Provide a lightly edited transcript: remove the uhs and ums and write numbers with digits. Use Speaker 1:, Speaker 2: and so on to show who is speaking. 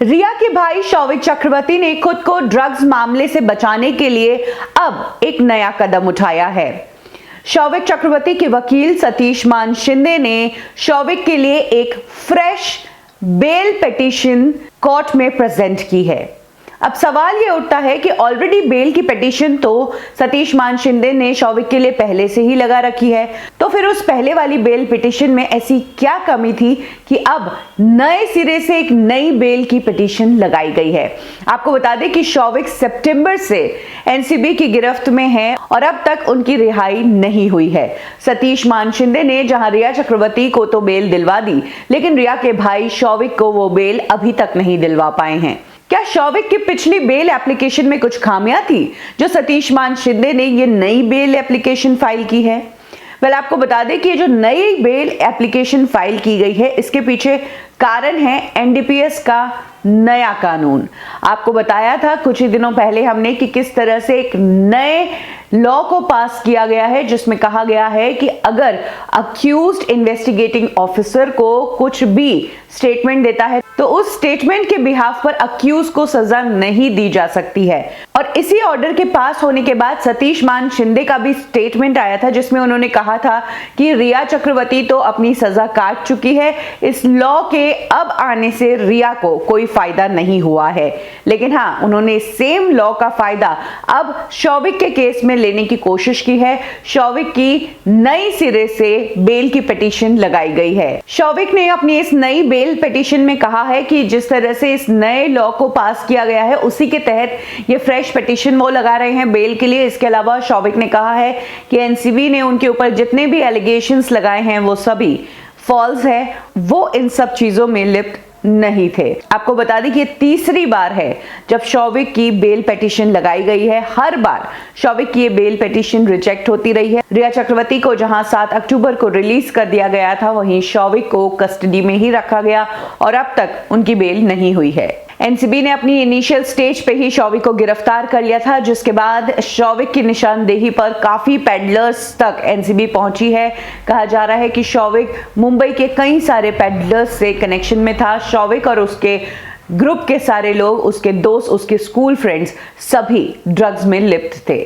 Speaker 1: रिया के भाई शौविक चक्रवर्ती ने खुद को ड्रग्स मामले से बचाने के लिए अब एक नया कदम उठाया है। शौविक चक्रवर्ती के वकील सतीश मान शिंदे ने शौविक के लिए एक फ्रेश बेल पिटीशन कोर्ट में प्रेजेंट की है। अब सवाल ये उठता है कि ऑलरेडी बेल की पिटीशन तो सतीश मान शिंदे ने शौविक के लिए पहले से ही लगा रखी है, तो फिर उस पहले वाली बेल पिटीशन में ऐसी क्या कमी थी कि अब नए सिरे से एक नई बेल की पिटीशन लगाई गई है। आपको बता दें कि शौविक सितंबर से एनसीबी की गिरफ्त में है और अब तक उनकी रिहाई नहीं हुई है। सतीश मान शिंदे ने जहां रिया चक्रवर्ती को तो बेल दिलवा दी, लेकिन रिया के भाई शौविक को वो बेल अभी तक नहीं दिलवा पाए हैं। क्या शौविक की पिछली बेल एप्लीकेशन में कुछ खामियां थी जो सतीश मान शिंदे ने ये नई बेल एप्लीकेशन फाइल की है? आपको बता दें कि ये जो नई बेल एप्लीकेशन फाइल की गई है, इसके पीछे कारण है एनडीपीएस का नया कानून। आपको बताया था कुछ ही दिनों पहले हमने कि किस तरह से एक नए लॉ को पास किया गया है, जिसमें कहा गया है कि अगर अक्यूज्ड इन्वेस्टिगेटिंग ऑफिसर को कुछ भी स्टेटमेंट देता है तो उस स्टेटमेंट के बिहाफ पर अक्यूज को सजा नहीं दी जा सकती है। और इसी ऑर्डर के पास होने के बाद सतीश मान शिंदे का भी स्टेटमेंट आया था, जिसमें उन्होंने कहा था कि रिया चक्रवर्ती तो अपनी सजा काट चुकी है, इस लॉ के अब आने से रिया को कोई फायदा नहीं हुआ है। लेकिन हाँ, उन्होंने सेम लॉ का फायदा अब शौविक के केस में लेने की कोशिश की है। शौविक की नई सिरे से बेल की पिटीशन लगाई गई है। शौविक ने अपनी इस नई बेल पिटीशन में कहा है कि जिस तरह से इस नए लॉ को पास किया गया है, उसी के तहत ये फ्रेश पिटीशन वो लगा रहे हैं बेल के लिए। इसके अलावा शौविक ने कहा है कि एनसीबी ने उनके ऊपर जितने भी एलिगेशंस लगाए हैं वो सभी फॉल्स है, वो इन सब चीजों में लिप्त नहीं थे। आपको बता दें कि ये तीसरी बार है जब शौविक की बेल पिटीशन लगाई गई है। हर बार शौविक की ये बेल पिटीशन रिजेक्ट होती रही है। रिया चक्रवर्ती को जहां 7 अक्टूबर को रिलीज कर दिया गया था, वहीं शौविक को कस्टडी में ही रखा गया और अब तक उनकी बेल नहीं हुई है। एनसीबी ने अपनी इनिशियल स्टेज पे ही शौविक को गिरफ्तार कर लिया था, जिसके बाद शौविक की निशानदेही पर काफी पेडलर्स तक एनसीबी पहुंची है। कहा जा रहा है कि शौविक मुंबई के कई सारे पेडलर्स से कनेक्शन में था। शौविक और उसके ग्रुप के सारे लोग, उसके दोस्त, उसके स्कूल फ्रेंड्स सभी ड्रग्स में लिप्त थे।